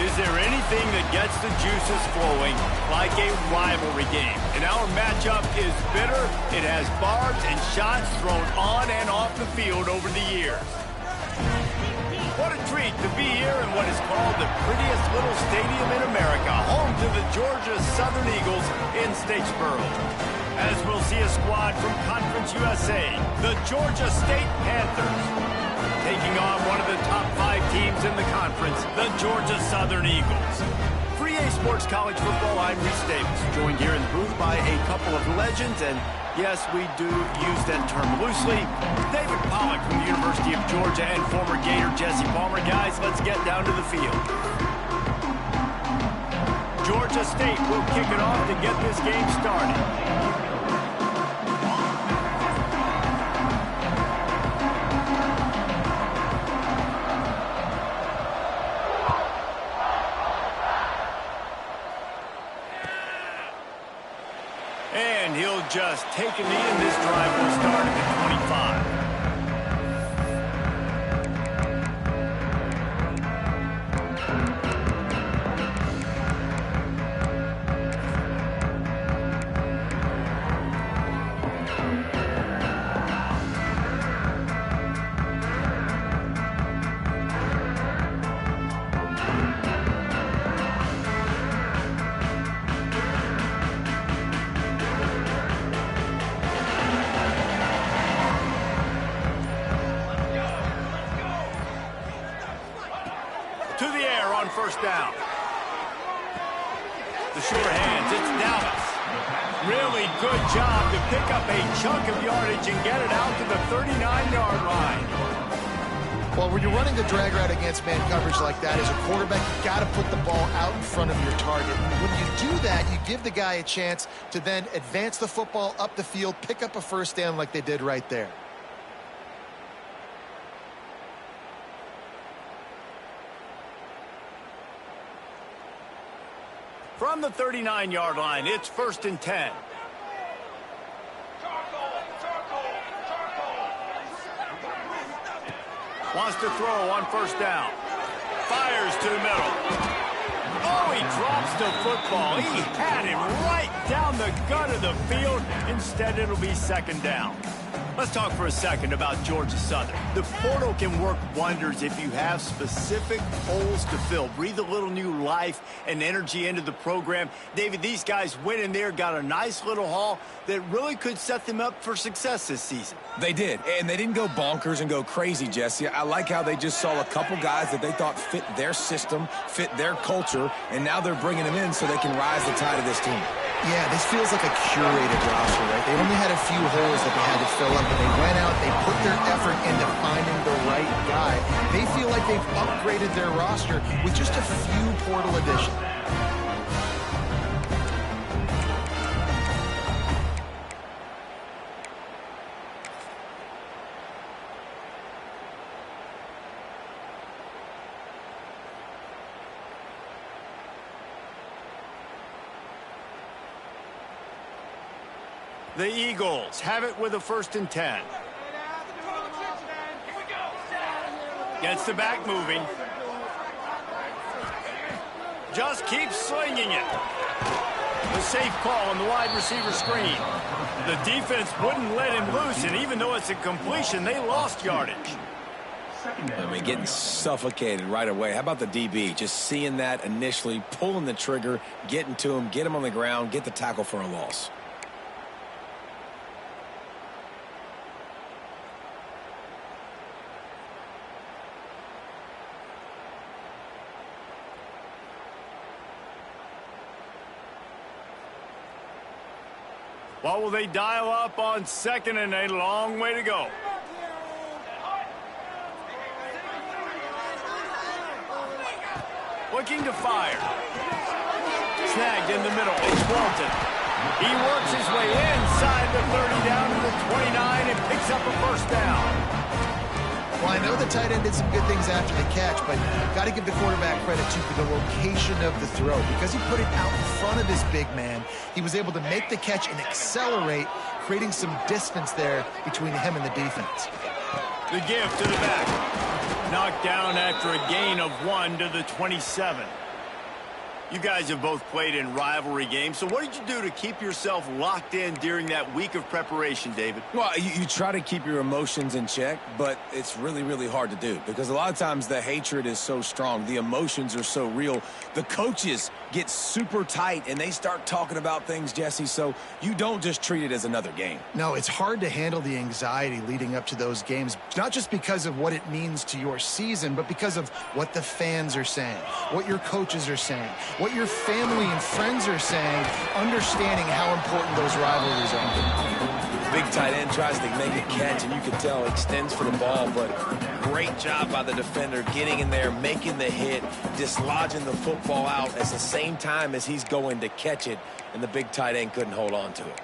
Is there anything that gets the juices flowing like a rivalry game? And our matchup is bitter. It has barbs and shots thrown on and off the field over the years. What a treat to be here in what is called the prettiest little stadium in America, home to the Georgia Southern Eagles in Statesboro. As we'll see a squad from Conference USA, the Georgia State Panthers, taking on one of the top 5 teams in the conference, the Georgia Southern Eagles. For EA Sports College Football, I'm Reese Davis, joined here in the booth by a couple of legends, and yes, we do use that term loosely. David Pollack from the University of Georgia and former Gator Jesse Palmer. Guys, let's get down to the field. Georgia State will kick it off to get this game started. And he'll just take a knee, and this drive will start at the 25. To the air on first down. The sure hands, it's Dallas. Really good job to pick up a chunk of yardage and get it out to the 39-yard line. Well, when you're running the drag route against man coverage like that, as a quarterback, you got to put the ball out in front of your target. When you do that, you give the guy a chance to then advance the football up the field, pick up a first down like they did right there. From the 39-yard line, it's 1st and 10. Wants to throw on first down. Fires to the middle. Oh, he drops the football. He had him right down the gut of the field. Instead, it'll be 2nd down. Let's talk for a second about Georgia Southern. The portal can work wonders if you have specific holes to fill. Breathe a little new life and energy into the program. David, these guys went in there, got a nice little haul that really could set them up for success this season. They did, and they didn't go bonkers and go crazy, Jesse. I like how they just saw a couple guys that they thought fit their system, fit their culture, and now they're bringing them in so they can rise the tide of this team. Yeah, this feels like a curated roster, right? They only had a few holes that they had to fill up, but they went out, they put their effort into finding the right guy. They feel like they've upgraded their roster with just a few portal additions. The Eagles have it with a 1st and 10. Gets the back moving. Just keeps slinging it. The safe call on the wide receiver screen. The defense wouldn't let him loose, and even though it's a completion, they lost yardage. I mean, getting suffocated right away. How about the DB? Just seeing that initially, pulling the trigger, getting to him, get him on the ground, get the tackle for a loss. What will they dial up on 2nd and a long way to go? Looking to fire. Snagged in the middle. It's Walton. He works his way inside the 30 down to the 29 and picks up a first down. Well, I know the tight end did some good things after the catch, but got to give the quarterback credit, too, for the location of the throw. Because he put it out in front of his big man, he was able to make the catch and accelerate, creating some distance there between him and the defense. The give to the back. Knocked down after a gain of 1 to the 27. You guys have both played in rivalry games, so what did you do to keep yourself locked in during that week of preparation, David? Well, you try to keep your emotions in check, but it's really, really hard to do because a lot of times the hatred is so strong. The emotions are so real. The coaches get super tight, and they start talking about things, Jesse, so you don't just treat it as another game. No, it's hard to handle the anxiety leading up to those games, not just because of what it means to your season, but because of what the fans are saying, what your coaches are saying, what your family and friends are saying, understanding how important those rivalries are. Big tight end tries to make a catch, and you can tell extends for the ball, but great job by the defender getting in there, making the hit, dislodging the football out at the same time as he's going to catch it, and the big tight end couldn't hold on to it.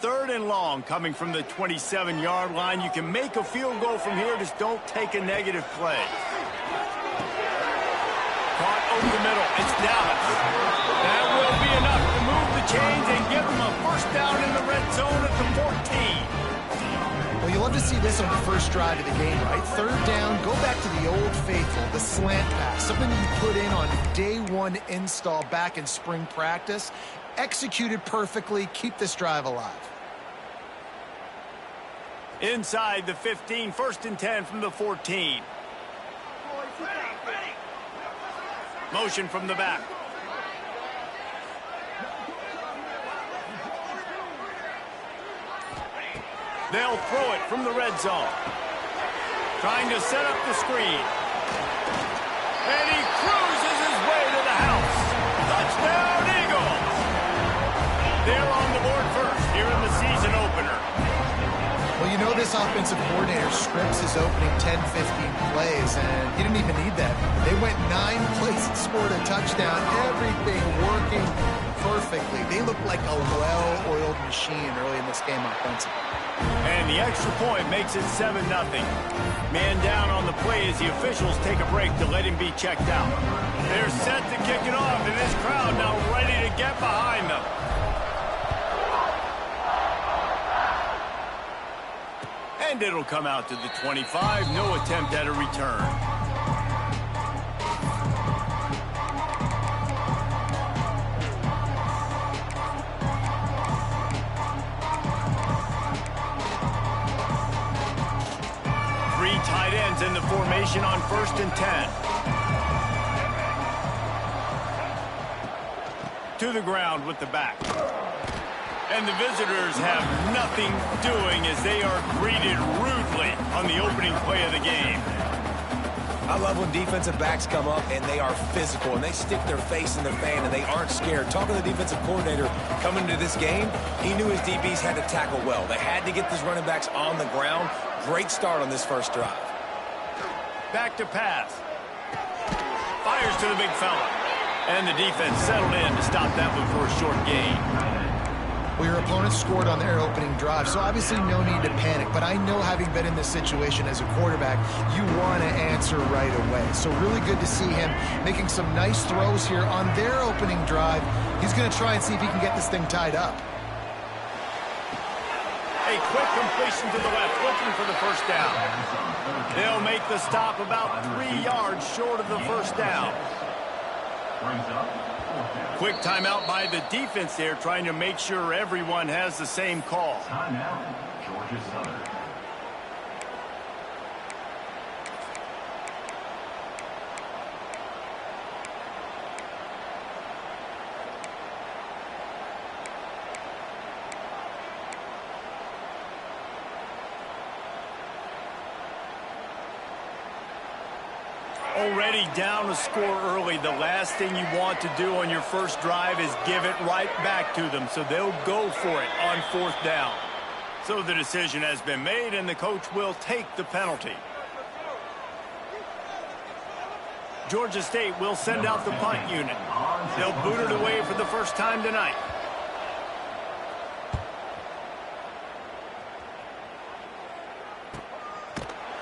Third and long coming from the 27-yard line. You can make a field goal from here, just don't take a negative play. Caught over the middle. It's Dallas. That will be enough to move the chains and give them a first down in the red zone at the 14. Well, you love to see this on the first drive of the game, right? Third down, go back to the old faithful, the slant pass, something you put in on day one install back in spring practice. Executed perfectly, keep this drive alive. Inside the 15, first and 10 from the 14. Motion from the back. They'll throw it from the red zone. Trying to set up the screen. And he cruises his way to the house. Touchdown, Eagles! They're on the board first here in the season opener. Well, you know this offensive coordinator scripts his opening 10, 15 plays, and he didn't even need that. They went 9 plays and scored a touchdown. Everything working perfectly. They look like a well-oiled machine early in this game offensively. And the extra point makes it 7-0. Man down on the play as the officials take a break to let him be checked out. They're set to kick it off, and this crowd now ready to get behind them. And it'll come out to the 25. No attempt at a return. Three tight ends in the formation on first and 10. To the ground with the back. And the visitors have nothing doing as they are greeted rudely on the opening play of the game. I love when defensive backs come up and they are physical and they stick their face in the fan and they aren't scared. Talking to the defensive coordinator coming into this game, he knew his DBs had to tackle well. They had to get these running backs on the ground. Great start on this first drive. Back to pass. Fires to the big fella. And the defense settled in to stop that one for a short gain. Well, your opponent scored on their opening drive, so obviously no need to panic. But I know, having been in this situation as a quarterback, you want to answer right away. So really good to see him making some nice throws here on their opening drive. He's going to try and see if he can get this thing tied up. A quick completion to the left, looking for the first down. They'll make the stop about 3 yards short of the first down. Quick timeout by the defense there, trying to make sure everyone has the same call. Timeout, Georgia Southern. Already down a score early. The last thing you want to do on your first drive is give it right back to them, so they'll go for it on fourth down. So the decision has been made, and the coach will take the penalty. Georgia State will send out the punt unit. They'll boot it away for the first time tonight.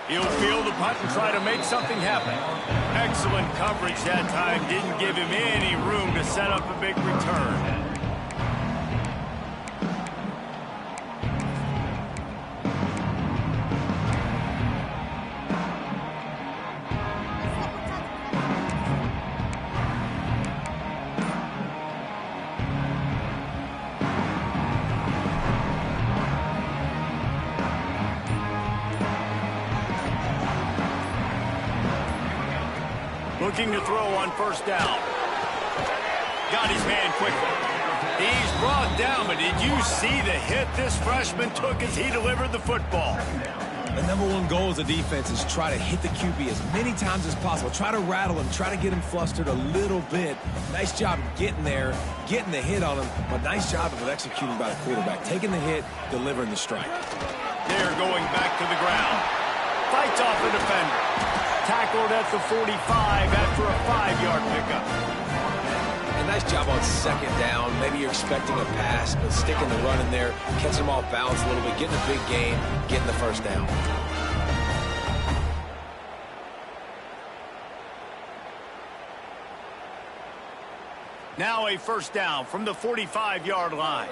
He'll field the punt and try to make something happen. Excellent coverage that time. Didn't give him any room to set up a big return. Looking to throw on first down. Got his man quickly. He's brought down, but did you see the hit this freshman took as he delivered the football? The #1 goal as a defense is try to hit the QB as many times as possible. Try to rattle him, try to get him flustered a little bit. Nice job getting there, getting the hit on him, but nice job of executing by the quarterback. Taking the hit, delivering the strike. They're going back to the ground. Fights off the defender. Tackled at the 45 after a 5-yard pickup. A nice job on second down. Maybe you're expecting a pass, but sticking the run in there, catching them off balance a little bit, getting a big gain, getting the first down. Now a first down from the 45-yard line.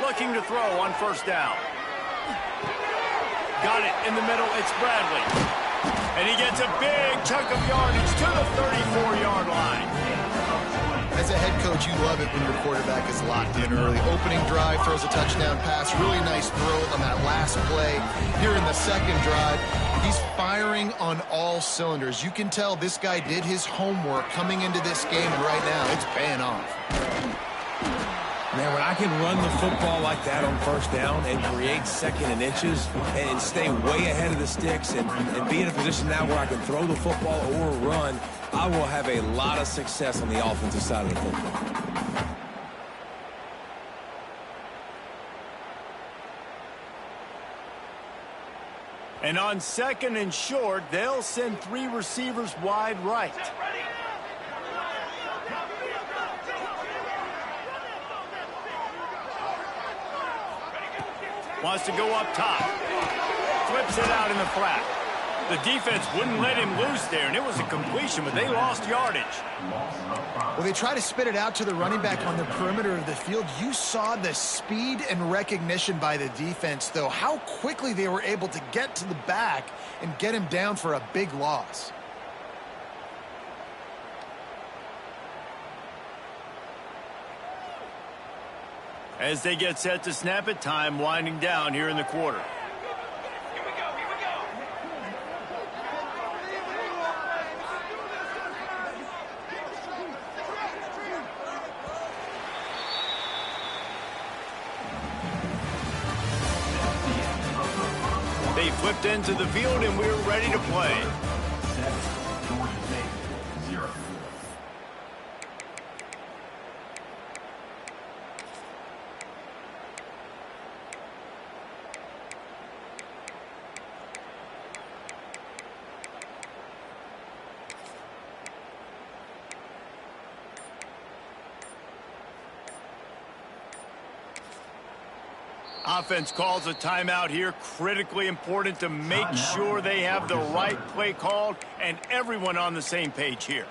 Looking to throw on first down. Got it in the middle. It's Bradley. And he gets a big chunk of yardage to the 34-yard line. As a head coach, you love it when your quarterback is locked in early. Opening drive, throws a touchdown pass. Really nice throw on that last play. Here in the second drive, he's firing on all cylinders. You can tell this guy did his homework coming into this game, and right now it's paying off. Man, when I can run the football like that on first down and create second and inches and stay way ahead of the sticks and be in a position now where I can throw the football or run, I will have a lot of success on the offensive side of the football. And on second and short, they'll send 3 receivers wide right. Wants to go up top. Flips it out in the flat. The defense wouldn't let him loose there, and it was a completion, but they lost yardage. Well, they try to spit it out to the running back on the perimeter of the field. You saw the speed and recognition by the defense, though, how quickly they were able to get to the back and get him down for a big loss. As they get set to snap it, time winding down here in the quarter. They flipped into the field, and we're ready to play. Georgia State, 0. Offense calls a timeout here. Critically important to make sure they have the right play called and everyone on the same page here.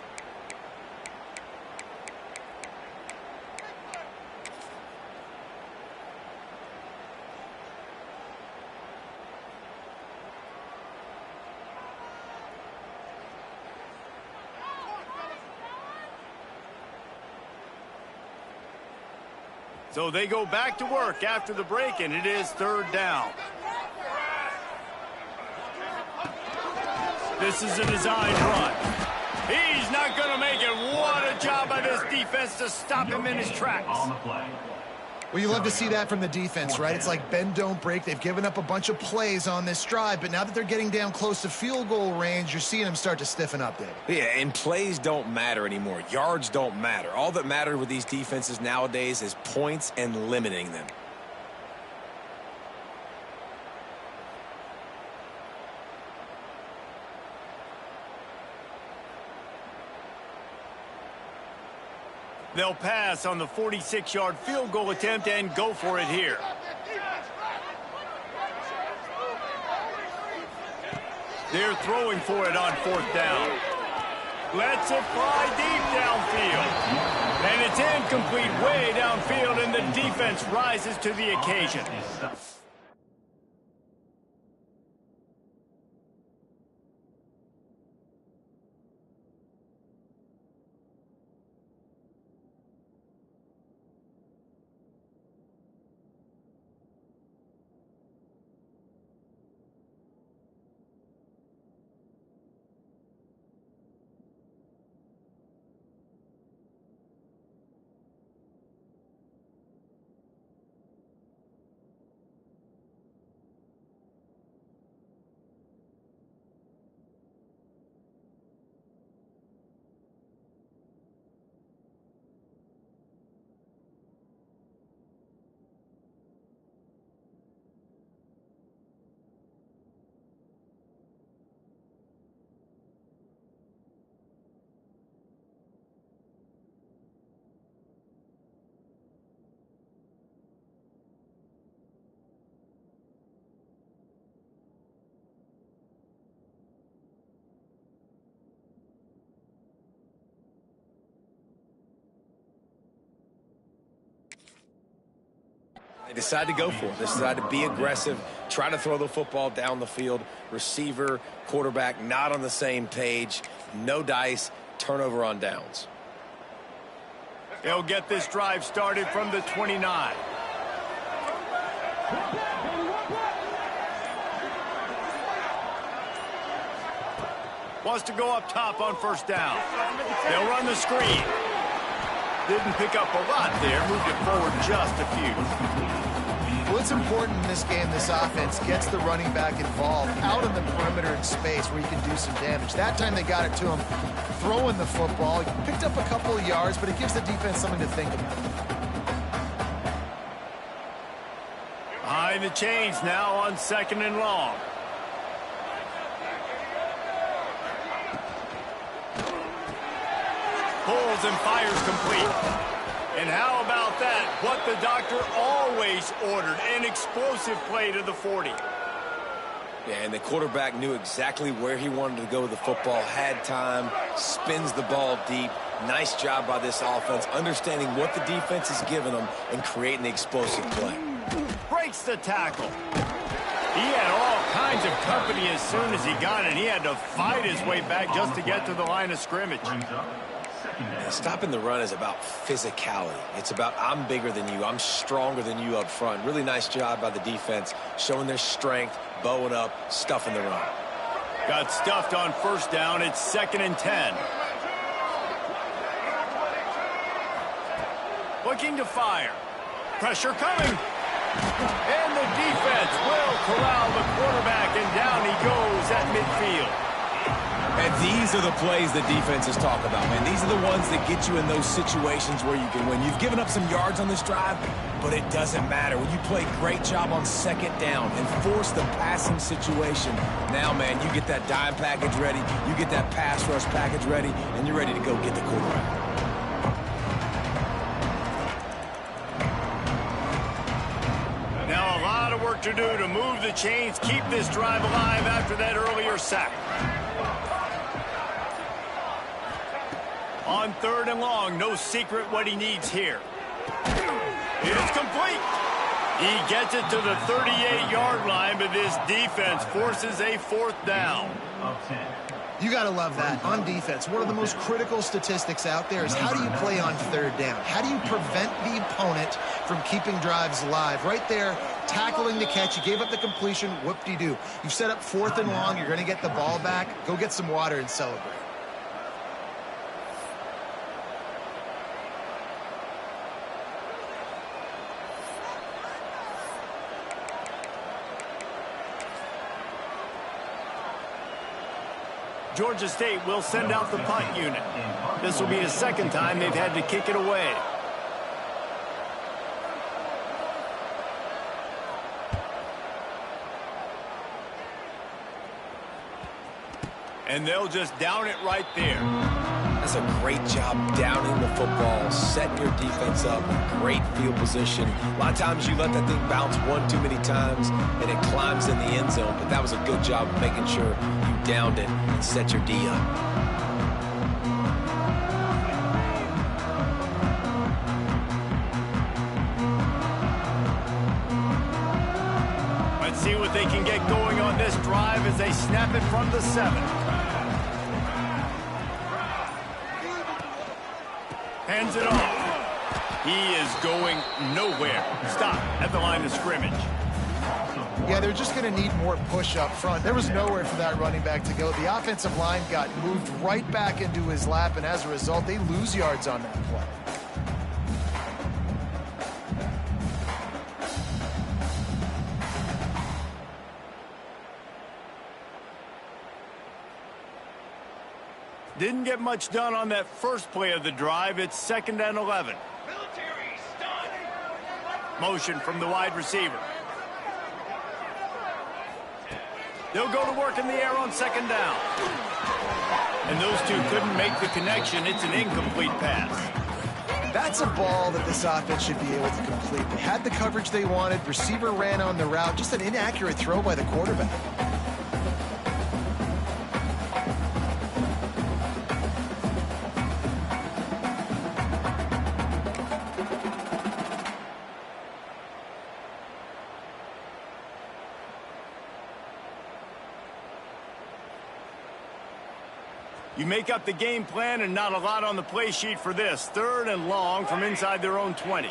So they go back to work after the break, and it is third down. This is a designed run. He's not going to make it. What a job by this defense to stop him in his tracks. On the play. Well, you love to see that from the defense, right? It's like bend, don't break. They've given up a bunch of plays on this drive, but now that they're getting down close to field goal range, you're seeing them start to stiffen up, David. Yeah, and plays don't matter anymore. Yards don't matter. All that matters with these defenses nowadays is points and limiting them. They'll pass on the 46-yard field goal attempt and go for it here. They're throwing for it on 4th down. Lets it fly deep downfield. And it's incomplete way downfield, and the defense rises to the occasion. They decide to go for it. They decide to be aggressive, try to throw the football down the field. Receiver, quarterback, not on the same page. No dice, turnover on downs. They'll get this drive started from the 29. Wants to go up top on 1st down. They'll run the screen. Didn't pick up a lot there. Moved it forward just a few. What's important in this game, this offense gets the running back involved out in the perimeter in space where you can do some damage. That time they got it to him throwing the football. He picked up a couple of yards, but it gives the defense something to think about. Behind the chains now on 2nd and long. Pulls and fires complete. And how about that? What the doctor always ordered, an explosive play to the 40. Yeah, and the quarterback knew exactly where he wanted to go with the football, had time, spins the ball deep. Nice job by this offense, understanding what the defense is giving them and creating the explosive play. Breaks the tackle. He had all kinds of company as soon as he got it. He had to fight his way back just to get to the line of scrimmage. Stopping the run is about physicality. It's about I'm bigger than you, I'm stronger than you up front. Really nice job by the defense, showing their strength, bowing up, stuffing the run. Got stuffed on 1st down. It's 2nd and 10. Looking to fire. Pressure coming. And the defense will corral the quarterback, and down he goes at midfield. And these are the plays the defenses talk about, man. These are the ones that get you in those situations where you can win. You've given up some yards on this drive, but it doesn't matter. When you play great job on 2nd down and force the passing situation, now, man, you get that dime package ready, you get that pass rush package ready, and you're ready to go get the quarterback. Now a lot of work to do to move the chains, keep this drive alive after that earlier sack. On 3rd and long, no secret what he needs here. It's complete. He gets it to the 38-yard line, but this defense forces a 4th down. You got to love that. On defense, one of the most critical statistics out there is how do you play on 3rd down? How do you prevent the opponent from keeping drives alive? Right there, tackling the catch. You gave up the completion. Whoop-de-doo. You've set up 4th and long. You're going to get the ball back. Go get some water and celebrate. Georgia State will send out the punt unit. This will be the 2nd time they've had to kick it away. And they'll just down it right there. That's a great job downing the football, setting your defense up, great field position. A lot of times you let that thing bounce one too many times and it climbs in the end zone, but that was a good job of making sure you downed it and set your D up. See what they can get going on this drive as they snap it from the 7. Hands it off. He is going nowhere. Stop at the line of scrimmage. Yeah, they're just going to need more push up front. There was nowhere for that running back to go. The offensive line got moved right back into his lap, and as a result, they lose yards on that play. Didn't get much done on that first play of the drive. It's 2nd and 11. Motion from the wide receiver. They'll go to work in the air on 2nd down. And those two couldn't make the connection. It's an incomplete pass. That's a ball that this offense should be able to complete. They had the coverage they wanted. Receiver ran on the route. Just an inaccurate throw by the quarterback. You make up the game plan and not a lot on the play sheet for this. 3rd and long from inside their own 20.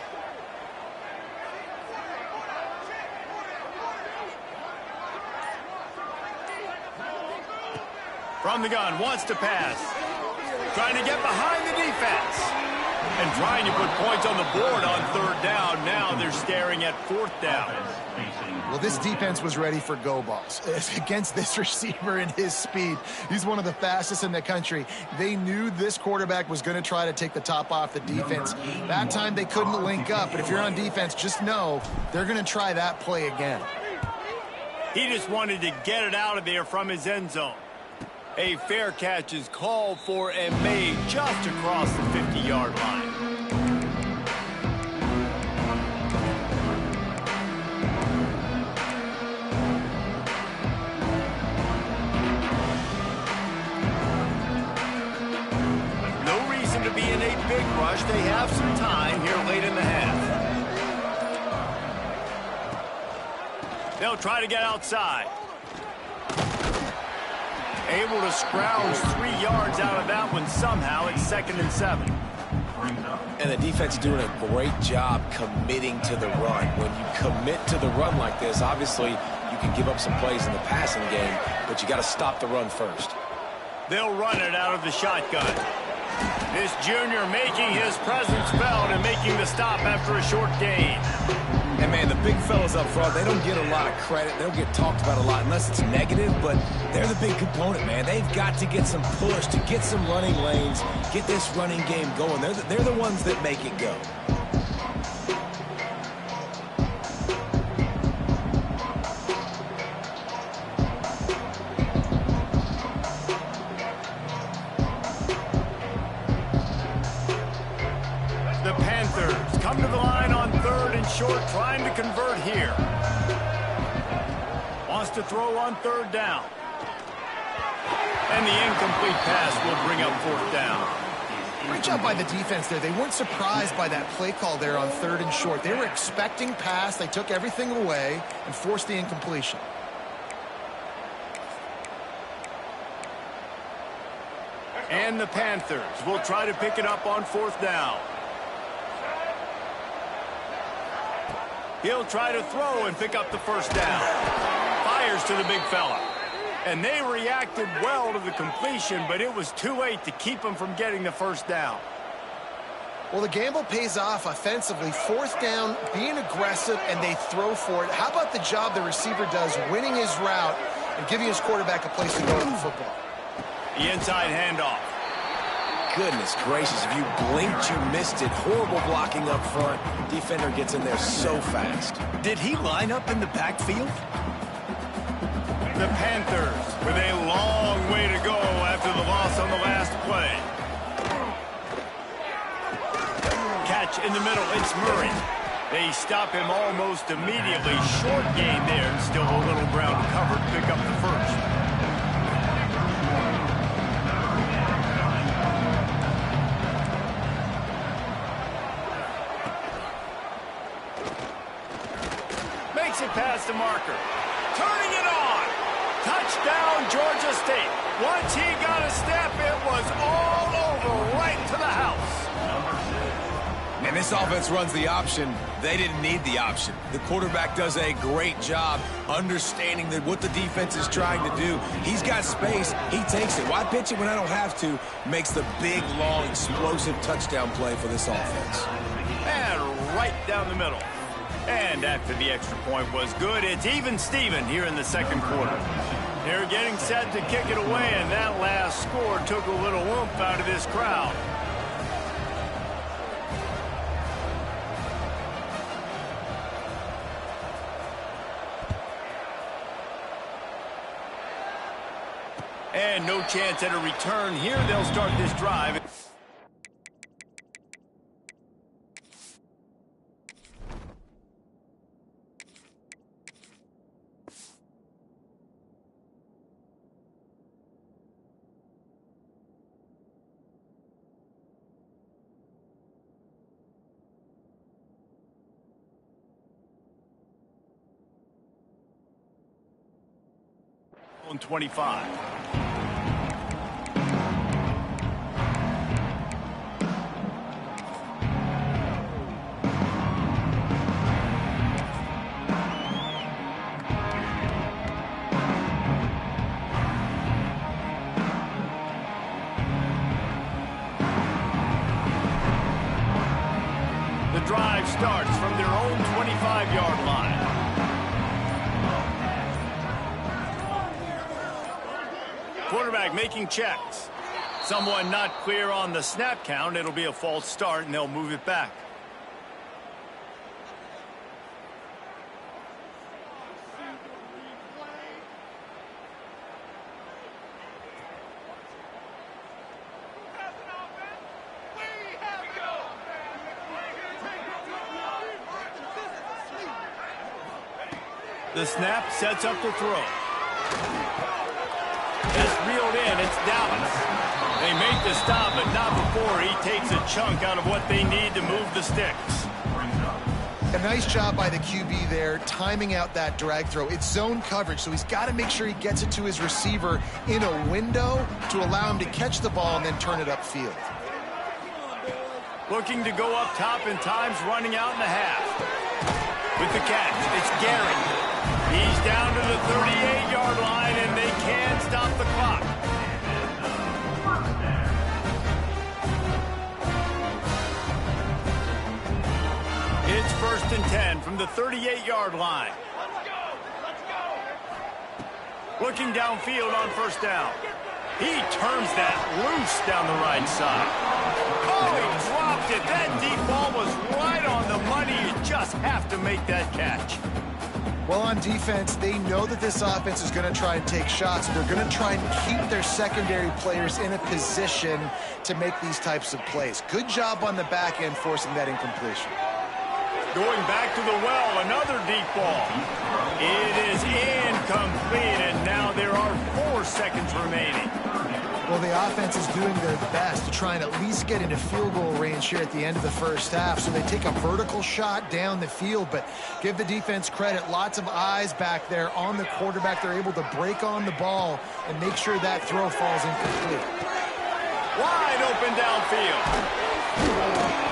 From the gun, wants to pass. Trying to get behind the defense. And trying to put points on the board on 3rd down. Now they're staring at 4th down. Well, this defense was ready for go balls. Against this receiver and his speed, he's one of the fastest in the country. They knew this quarterback was going to try to take the top off the defense. That time they couldn't link up, but if you're on defense, just know they're going to try that play again. He just wanted to get it out of there from his end zone. A fair catch is called for and made just across the 50-yard line. Big rush. They have some time here late in the half. They'll try to get outside. Able to scrounge 3 yards out of that one somehow. It's 2nd and 7. And the defense doing a great job committing to the run. When you commit to the run like this, obviously you can give up some plays in the passing game, but you got to stop the run first. They'll run it out of the shotgun. This junior making his presence felt and making the stop after a short gain. And, man, the big fellas up front, they don't get a lot of credit. They don't get talked about a lot unless it's negative, but they're the big component, man. They've got to get some push, to get some running lanes, get this running game going. They're the ones that make it go. Come to the line on 3rd and short, trying to convert here. Wants to throw on 3rd down. And the incomplete pass will bring up 4th down. Great job by the defense there. They weren't surprised by that play call there on 3rd and short. They were expecting pass. They took everything away and forced the incompletion. And the Panthers will try to pick it up on 4th down. He'll try to throw and pick up the 1st down. Fires to the big fella. And they reacted well to the completion, but it was too late to keep him from getting the 1st down. Well, the gamble pays off offensively. 4th down, being aggressive, and they throw for it. How about the job the receiver does, winning his route and giving his quarterback a place to go with the football? The inside handoff. Goodness gracious, if you blinked, you missed it. Horrible blocking up front. Defender gets in there so fast. Did he line up in the backfield? The Panthers with a long way to go after the loss on the last play. catch in the middle. It's Murray. They stop him almost immediately. Short gain there, and still a little ground to cover to pick up the first. Makes it past the marker. Turning it on. Touchdown, Georgia State. Once he got a step, it was all over, right to the house. And this offense runs the option. They didn't need the option. The quarterback does a great job understanding what the defense is trying to do. He's got space. He takes it. Why pitch it when I don't have to? Makes the big, long, explosive touchdown play for this offense. And right down the middle. And after the extra point was good, it's even Steven here in the second quarter. They're getting set to kick it away, and that last score took a little oomph out of this crowd. And no chance at a return here. They'll start this drive. On 25. The drive starts from their own 25-yard line. Quarterback making checks. Someone not clear on the snap count. It'll be a false start, and they'll move it back. The snap sets up the throw. It's reeled in. It's Dallas. They make the stop, but not before he takes a chunk out of what they need to move the sticks. A nice job by the QB there, timing out that drag throw. It's zone coverage, so he's got to make sure he gets it to his receiver in a window to allow him to catch the ball and then turn it upfield. Looking to go up top in times, running out in the half. With the catch, it's Gary. He's down to the 38-yard line, and they can't stop the clock. It's 1st and 10 from the 38-yard line. Looking downfield on 1st down. He turns that loose down the right side. Oh, he dropped it. That deep ball was right on the money. You just have to make that catch. Well, on defense, they know that this offense is going to try and take shots. They're going to try and keep their secondary players in a position to make these types of plays. Good job on the back end forcing that incompletion. Going back to the well, another deep ball. It is incomplete, and now there are 4 seconds remaining. Well, the offense is doing their best to try and at least get into field goal range here at the end of the first half. So they take a vertical shot down the field, but give the defense credit. Lots of eyes back there on the quarterback. They're able to break on the ball and make sure that throw falls incomplete. Wide open downfield.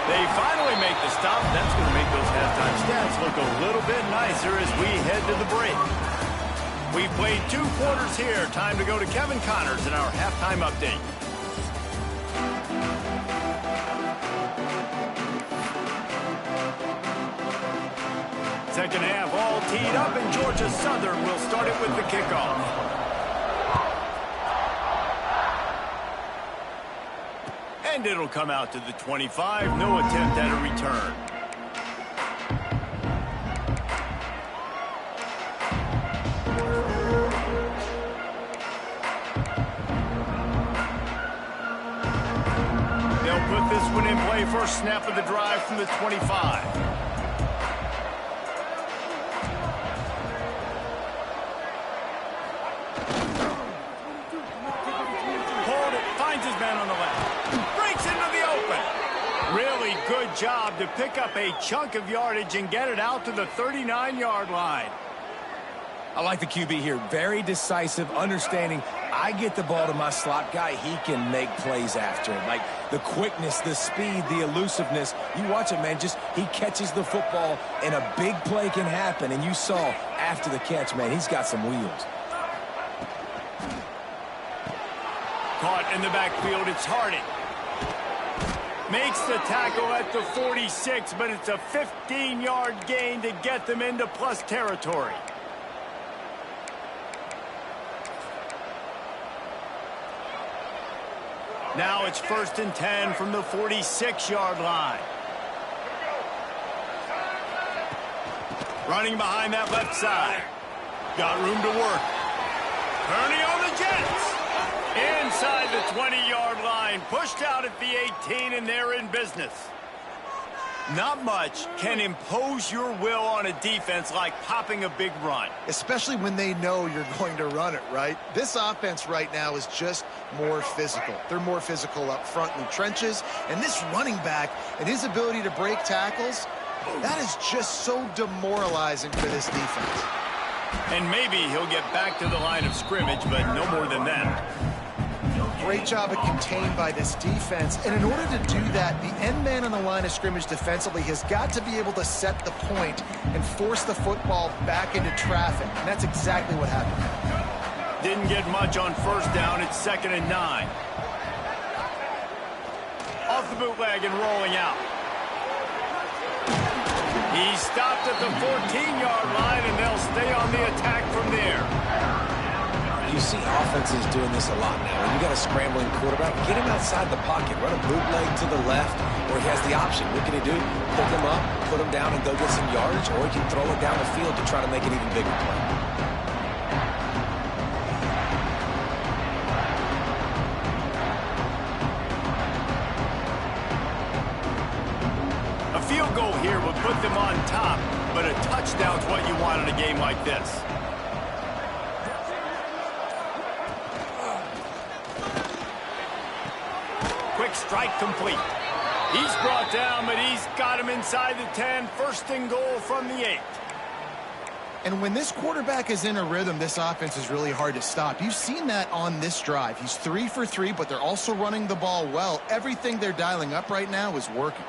They finally make the stop. That's going to make those halftime stats look a little bit nicer as we head to the break. We played 2 quarters here. Time to go to Kevin Connors in our halftime update. Second half all teed up, and Georgia Southern will start it with the kickoff. And it'll come out to the 25. No attempt at a return. They'll put this one in play first snap of the drive from the 25. Hold it, finds his man on the left. Breaks into the open. Really good job to pick up a chunk of yardage and get it out to the 39-yard line. I like the QB here. Very decisive, understanding I get the ball to my slot guy, he can make plays after it. Like the quickness, the speed, the elusiveness. You watch it, man, just he catches the football and a big play can happen. And you saw after the catch, man, he's got some wheels. Caught in the backfield, it's Harding. Makes the tackle at the 46, but it's a 15-yard gain to get them into plus territory. Now it's 1st and 10 from the 46-yard line. Running behind that left side. Got room to work. Kearney on the Jets. Inside the 20-yard line. Pushed out at the 18, and they're in business. Not much can impose your will on a defense like popping a big run. Especially when they know you're going to run it, right? This offense right now is just more physical. They're more physical up front in the trenches. And this running back and his ability to break tackles, that is just so demoralizing for this defense. And maybe he'll get back to the line of scrimmage, but no more than that. Great job of contained by this defense. And in order to do that, the end man on the line of scrimmage defensively has got to be able to set the point and force the football back into traffic. And that's exactly what happened. Didn't get much on 1st down. It's 2nd and 9. Off the bootleg and rolling out. He stopped at the 14-yard line, and they'll stay on the attack from there. You see offenses doing this a lot now. When you got a scrambling quarterback, get him outside the pocket. Run a bootleg to the left, or he has the option. What can he do? Pick him up, put him down, and go get some yardage, or he can throw it down the field to try to make an even bigger play. A field goal here would put them on top, but a touchdown's what you want in a game like this. Quick strike complete. He's brought down, but he's got him inside the 10. 1st and goal from the 8. And when this quarterback is in a rhythm, this offense is really hard to stop. You've seen that on this drive. He's 3 for 3, but they're also running the ball well. Everything they're dialing up right now is working.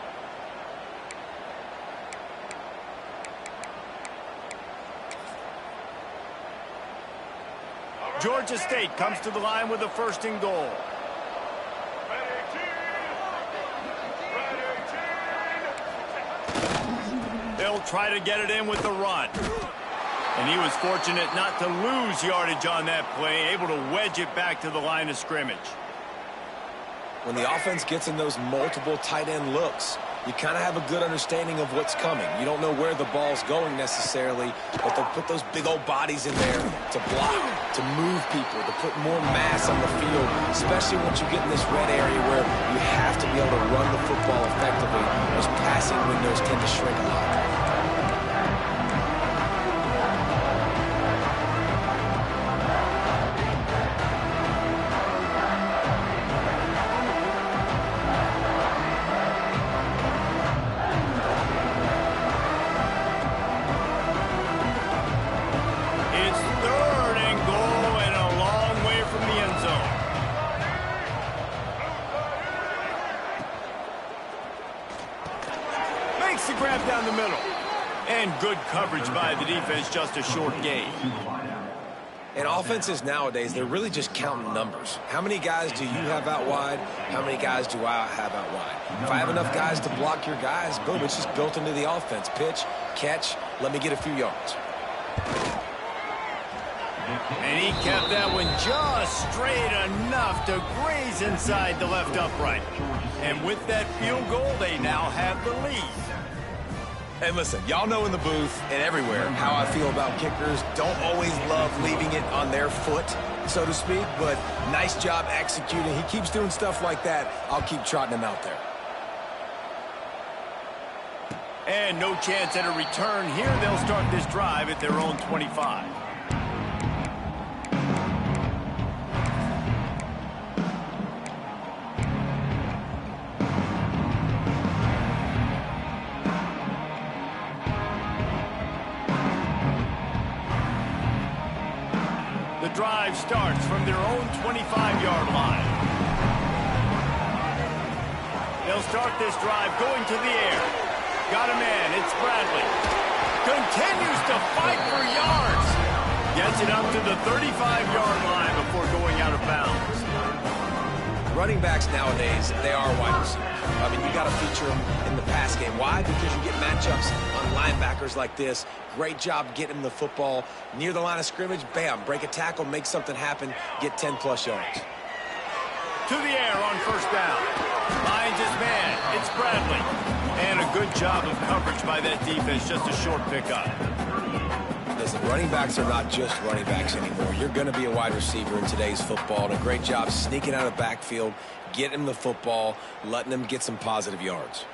Georgia State comes to the line with a 1st and goal. They'll try to get it in with the run. And he was fortunate not to lose yardage on that play, able to wedge it back to the line of scrimmage. When the offense gets in those multiple tight end looks, you kind of have a good understanding of what's coming. You don't know where the ball's going necessarily, but they'll put those big old bodies in there to block, to move people, to put more mass on the field, especially once you get in this red area where you have to be able to run the football effectively. Those passing windows tend to shrink a lot. The grab down the middle. And good coverage by the defense, just a short gain. And offenses nowadays, they're really just counting numbers. How many guys do you have out wide? How many guys do I have out wide? If I have enough guys to block your guys, boom, it's just built into the offense. Pitch, catch, let me get a few yards. And he kept that one just straight enough to graze inside the left upright. And with that field goal, they now have the lead. Hey, listen, y'all know in the booth and everywhere how I feel about kickers. Don't always love leaving it on their foot. so to speak, but nice job executing. He keeps doing stuff like that. I'll keep trotting him out there. And no chance at a return here. They'll start this drive at their own 25. The drive starts from their own 25-yard line. They'll start this drive going to the air. Got a man, it's Bradley. Continues to fight for yards. Gets it up to the 35-yard line before going out of bounds. Running backs nowadays, they are wide receivers. I mean, you got to feature them in the pass game. Why? Because you get matchups on linebackers like this. Great job getting them the football near the line of scrimmage. Bam, break a tackle, make something happen, get 10-plus yards. To the air on first down. Finds his man, it's Bradley. And a good job of coverage by that defense, just a short pickup. Listen, running backs are not just running backs anymore. You're going to be a wide receiver in today's football, and a great job sneaking out of the backfield, getting him the football, letting him get some positive yards.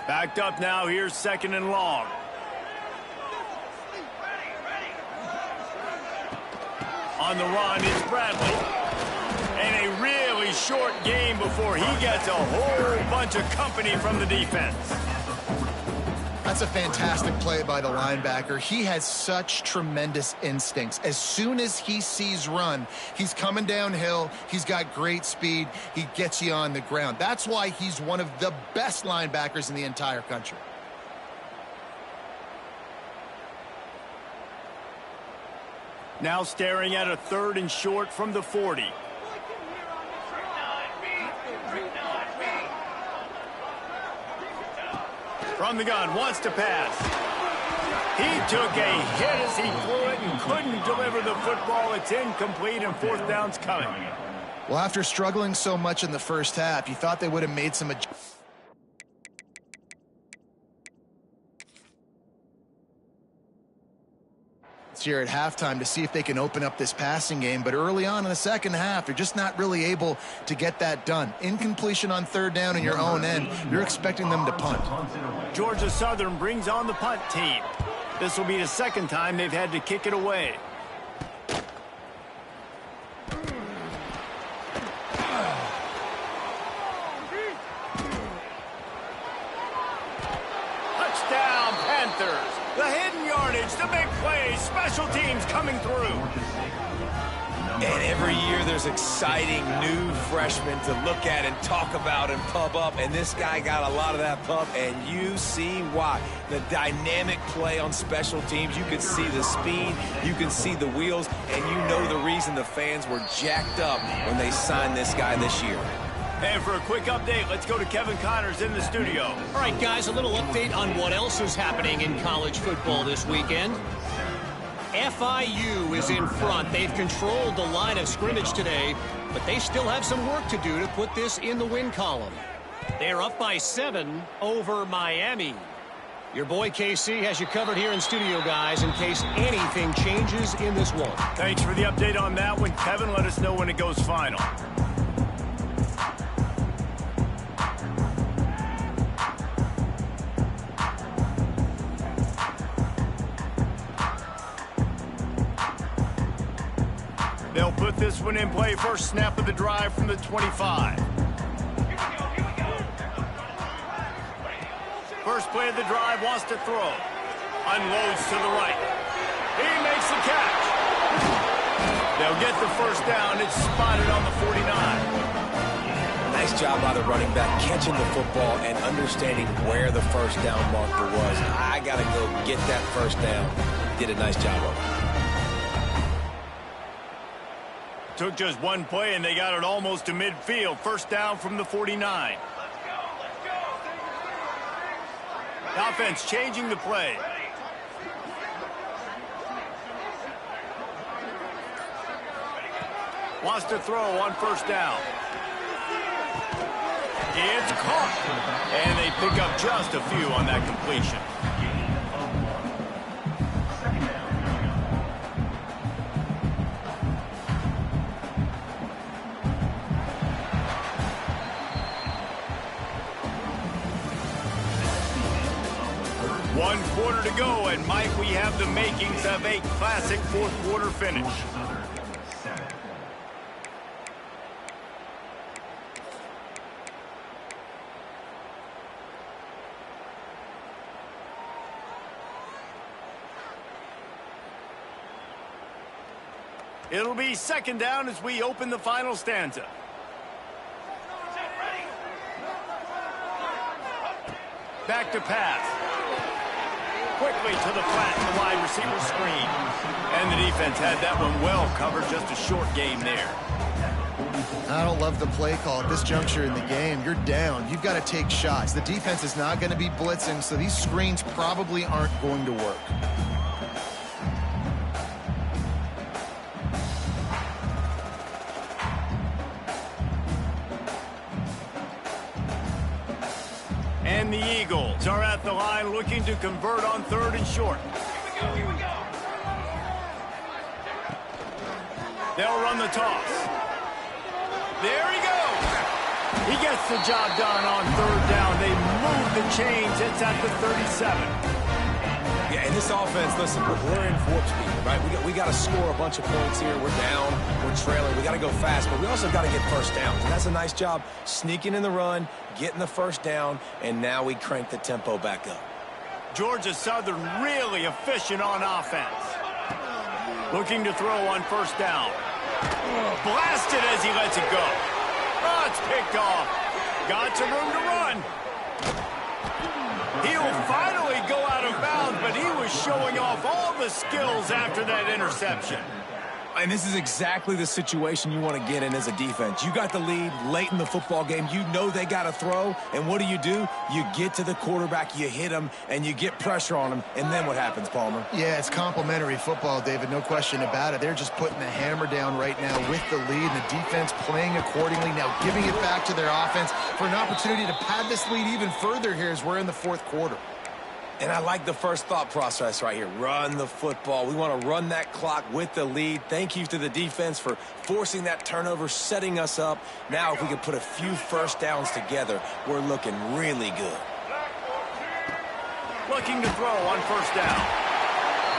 Backed up now, here's second and long. On the run is Bradley. And a really short game before he gets a whole bunch of company from the defense. That's a fantastic play by the linebacker. He has such tremendous instincts. As soon as he sees run, he's coming downhill. He's got great speed. He gets you on the ground. That's why he's one of the best linebackers in the entire country. Now staring at a third and short from the 40. From the gun, wants to pass. He took a hit as he threw it and couldn't deliver the football. It's incomplete and fourth down's coming. Well, after struggling so much in the first half, you thought they would have made some adjustments. Here at halftime to see if they can open up this passing game, but early on in the second half, they're just not really able to get that done. Incompletion on third down in your own end, you're expecting them to punt. Georgia Southern brings on the punt team. This will be the second time they've had to kick it away. Touchdown, Panthers. The hidden yardage, the big plays, special teams coming through. And every year there's exciting new freshmen to look at and talk about and pub up. And this guy got a lot of that pub, and you see why. The dynamic play on special teams. You can see the speed, you can see the wheels, and you know the reason the fans were jacked up when they signed this guy this year. And for a quick update, let's go to Kevin Connors in the studio. All right, guys, a little update on what else is happening in college football this weekend. FIU is in front. They've controlled the line of scrimmage today, but they still have some work to do to put this in the win column. They're up by 7 over Miami. Your boy KC has you covered here in studio, guys, in case anything changes in this one. Thanks for the update on that one, Kevin. Let us know when it goes final. They'll put this one in play. First snap of the drive from the 25. First play of the drive, wants to throw. Unloads to the right. He makes the catch. They'll get the first down. It's spotted on the 49. Nice job by the running back, catching the football and understanding where the first down marker was. I got to go get that first down. Did a nice job of it. Took just one play, and they got it almost to midfield. First down from the 49. The offense changing the play. Wants to throw on first down. It's caught. And they pick up just a few on that completion. 1 quarter to go, and might we have the makings of a classic fourth quarter finish. It'll be second down as we open the final stanza. Back to pass. Quickly to the flat, the wide receiver screen. And the defense had that one well covered, just a short game there. I don't love the play call at this juncture in the game. You're down. You've got to take shots. The defense is not going to be blitzing, so these screens probably aren't going to work. And the Eagles are at the line looking to convert on 3rd and short. Here we go. They'll run the toss. There he goes. He gets the job done on 3rd down. They move the chains. It's at the 37. Yeah, in this offense, listen, we're in warp speed, right? We got to score a bunch of points here. We're down, we're trailing. We got to go fast, but we also got to get first downs. And that's a nice job sneaking in the run, getting the first down, and now we crank the tempo back up. Georgia Southern really efficient on offense. Looking to throw on 1st down. Blasted as he lets it go. Oh, it's picked off. Got some room to run. He'll finally go out of bounds, but he was showing off all the skills after that interception. And this is exactly the situation you want to get in as a defense. You got the lead late in the football game. You know they got to throw. And what do? You get to the quarterback, you hit him, and you get pressure on him. And then what happens, Palmer? Yeah, it's complimentary football, David. No question about it. They're just putting the hammer down right now with the lead, and the defense playing accordingly. Now giving it back to their offense for an opportunity to pad this lead even further here as we're in the 4th quarter. And I like the first thought process right here. Run the football. We want to run that clock with the lead. Thank you to the defense for forcing that turnover, setting us up. Now if we can put a few first downs together, we're looking really good. Looking to throw on 1st down.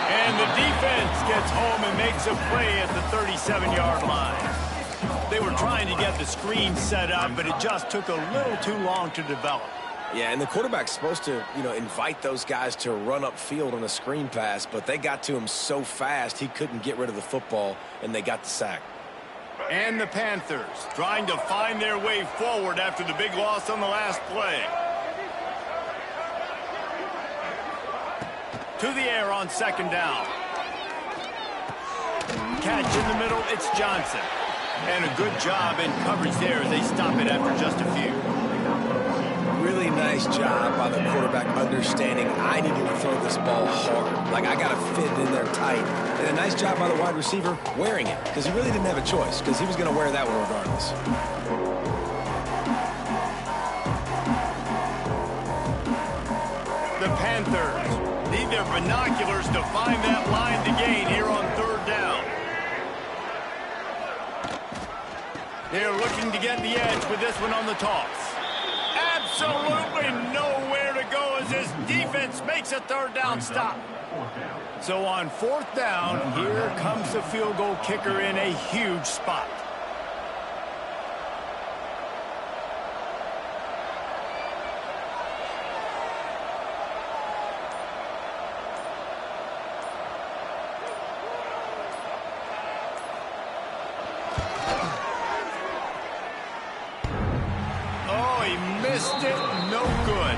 And the defense gets home and makes a play at the 37-yard line. They were trying to get the screen set up, but it just took a little too long to develop. Yeah, and the quarterback's supposed to, invite those guys to run upfield on a screen pass, but they got to him so fast he couldn't get rid of the football, and they got the sack. And the Panthers trying to find their way forward after the big loss on the last play. To the air on 2nd down. Catch in the middle, it's Johnson. And a good job in coverage there as they stop it after just a few. Really nice job by the quarterback understanding I needed to throw this ball hard. Like, I got to fit it in there tight. And a nice job by the wide receiver wearing it, because he really didn't have a choice, because he was going to wear that one regardless. The Panthers need their binoculars to find that line to gain here on 3rd down. They're looking to get the edge with this one on the toss. Absolutely nowhere to go as this defense makes a 3rd down stop. So on 4th down, here comes the field goal kicker in a huge spot. Missed it, no good.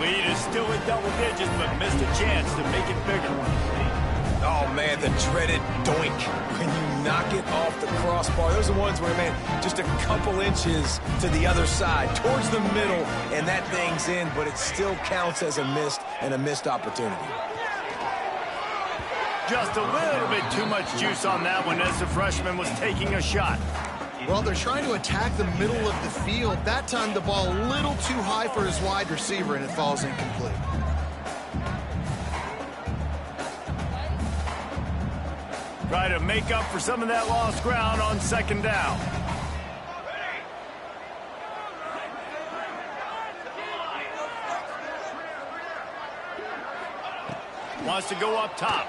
Lead is still in double digits, but missed a chance to make it bigger. Oh, man, the dreaded doink. When you knock it off the crossbar, those are the ones where, man, just a couple inches to the other side, towards the middle, and that thing's in, but it still counts as a missed opportunity. Just a little bit too much juice on that one as the freshman was taking a shot. Well, they're trying to attack the middle of the field. That time the ball a little too high for his wide receiver, and it falls incomplete. Try to make up for some of that lost ground on 2nd down. Wants to go up top.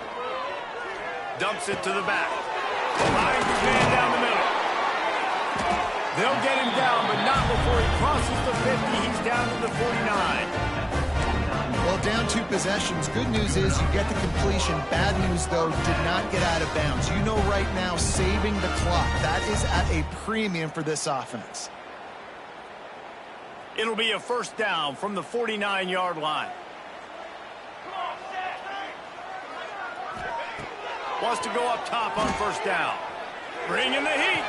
Dumps it to the back. Finds his man down the middle. They'll get him down, but not before he crosses the 50. He's down to the 49. Well, down 2 possessions. Good news is you get the completion. Bad news, though, did not get out of bounds. You know right now, saving the clock. That is at a premium for this offense. It'll be a first down from the 49-yard line. Wants to go up top on first down. Bringing the heat.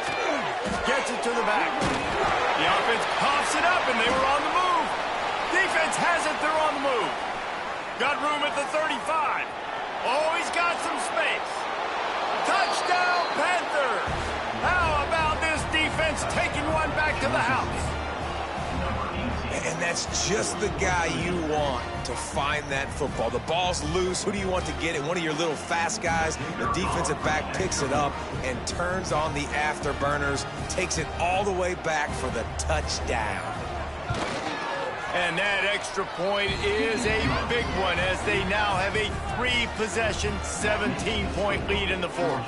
Gets it to the back. The offense coughs it up, and they were on the move. Defense has it. They're on the move. Got room at the 35. Oh, he's got some space. Touchdown, Panthers. How about this defense taking one back to the house? And that's just the guy you want to find that football. The ball's loose. Who do you want to get it? One of your little fast guys. The defensive back picks it up and turns on the afterburners, takes it all the way back for the touchdown. And that extra point is a big one as they now have a 3-possession, 17-point lead in the fourth.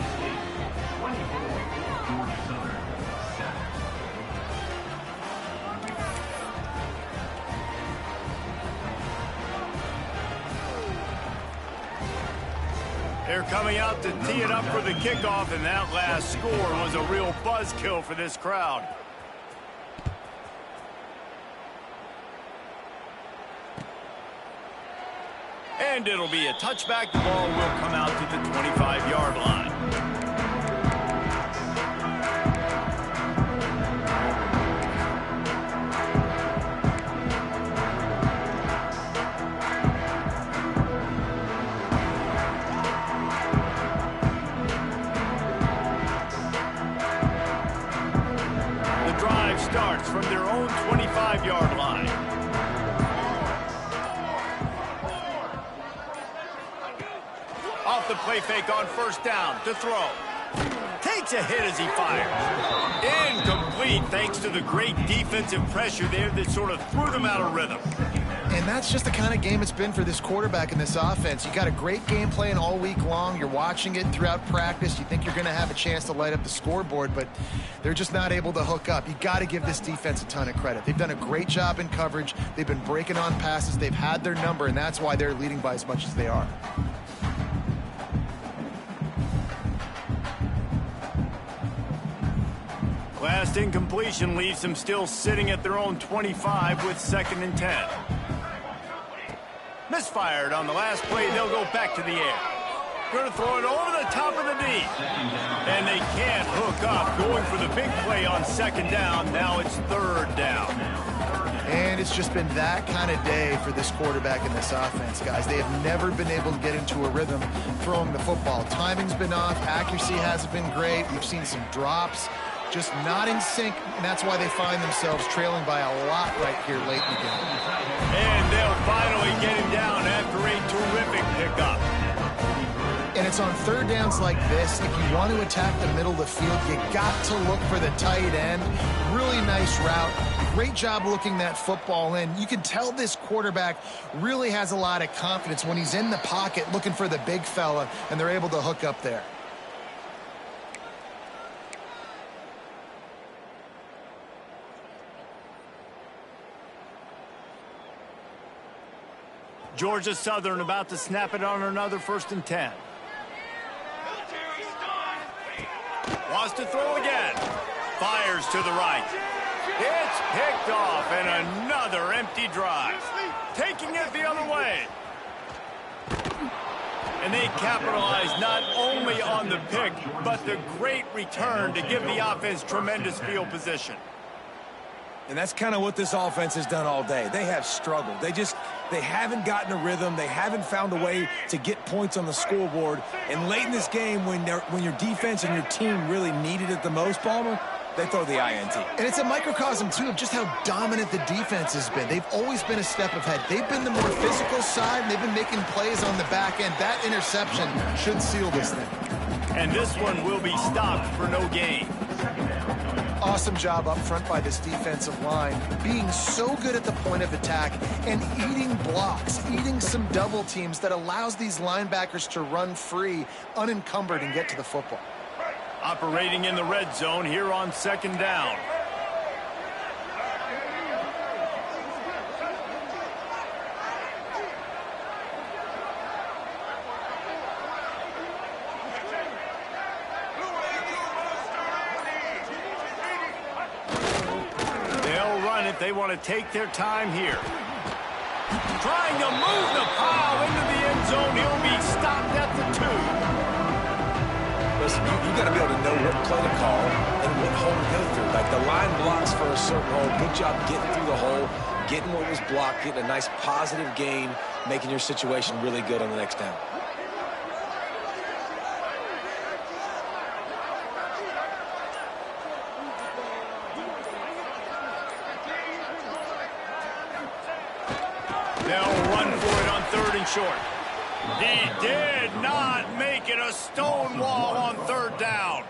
They're coming out to tee it up for the kickoff, and that last score was a real buzzkill for this crowd. And it'll be a touchback. The ball will come out to the 25-yard line. The drive starts from their own 25-yard line. Off the play fake on first down to throw. Takes a hit as he fires. Incomplete thanks to the great defensive pressure there that sort of threw them out of rhythm. And that's just the kind of game it's been for this quarterback in this offense. You got a great game plan all week long. You're watching it throughout practice. You think you're going to have a chance to light up the scoreboard, but they're just not able to hook up. You got to give this defense a ton of credit. They've done a great job in coverage. They've been breaking on passes. They've had their number, and that's why they're leading by as much as they are. Last incompletion leaves them still sitting at their own 25 with 2nd and 10. Misfired on the last play. They'll go back to the air. Going to throw it over the top of the D. And they can't hook up. Going for the big play on 2nd down. Now it's 3rd down. And it's just been that kind of day for this quarterback in this offense, guys. They have never been able to get into a rhythm throwing the football. Timing's been off. Accuracy hasn't been great. We've seen some drops. Just not in sync, and that's why they find themselves trailing by a lot right here late in the game. And they'll finally get him down after a terrific pickup. And it's on 3rd downs like this. If you want to attack the middle of the field, you got to look for the tight end. Really nice route. Great job looking that football in. You can tell this quarterback really has a lot of confidence when he's in the pocket looking for the big fella, and they're able to hook up there. Georgia Southern about to snap it on another 1st and 10. Wants to throw again. Fires to the right. It's picked off, and another empty drive. Taking it the other way. And they capitalize not only on the pick, but the great return to give the offense tremendous field position. And that's kind of what this offense has done all day. They have struggled. They haven't gotten a rhythm. They haven't found a way to get points on the scoreboard. And late in this game, when your defense and your team really needed it the most, Palmer, they throw the INT. And it's a microcosm, too, of just how dominant the defense has been. They've always been a step ahead. They've been the more physical side, and they've been making plays on the back end. That interception should seal this thing. And this one will be stopped for no gain. Awesome job up front by this defensive line, being so good at the point of attack and eating blocks, eating some double teams that allows these linebackers to run free, unencumbered, and get to the football. Operating in the red zone here on 2nd down. They want to take their time here. Trying to move the pile into the end zone. He'll be stopped at the 2. Listen, you got to be able to know what play to call and what hole to go through. Like the line blocks for a certain hole. Good job getting through the hole, getting what was blocked, getting a nice positive gain, making your situation really good on the next down. They'll run for it on 3rd and short. He did not make it a stone wall on 3rd down.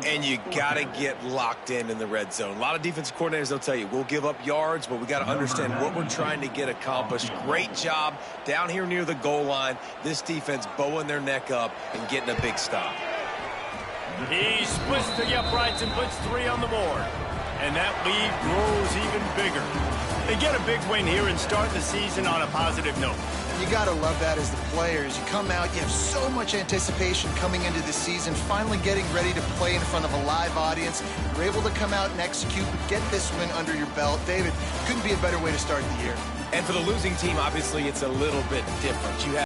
And you got to get locked in the red zone. A lot of defensive coordinators, they'll tell you, we'll give up yards, but we got to understand what we're trying to get accomplished. Great job down here near the goal line. This defense bowing their neck up and getting a big stop. He splits the uprights and puts 3 on the board. And that lead grows even bigger. They get a big win here and start the season on a positive note. You got to love that as the players. You come out, you have so much anticipation coming into the season, finally getting ready to play in front of a live audience. You're able to come out and execute and get this win under your belt. David, couldn't be a better way to start the year. And for the losing team, obviously, it's a little bit different. You have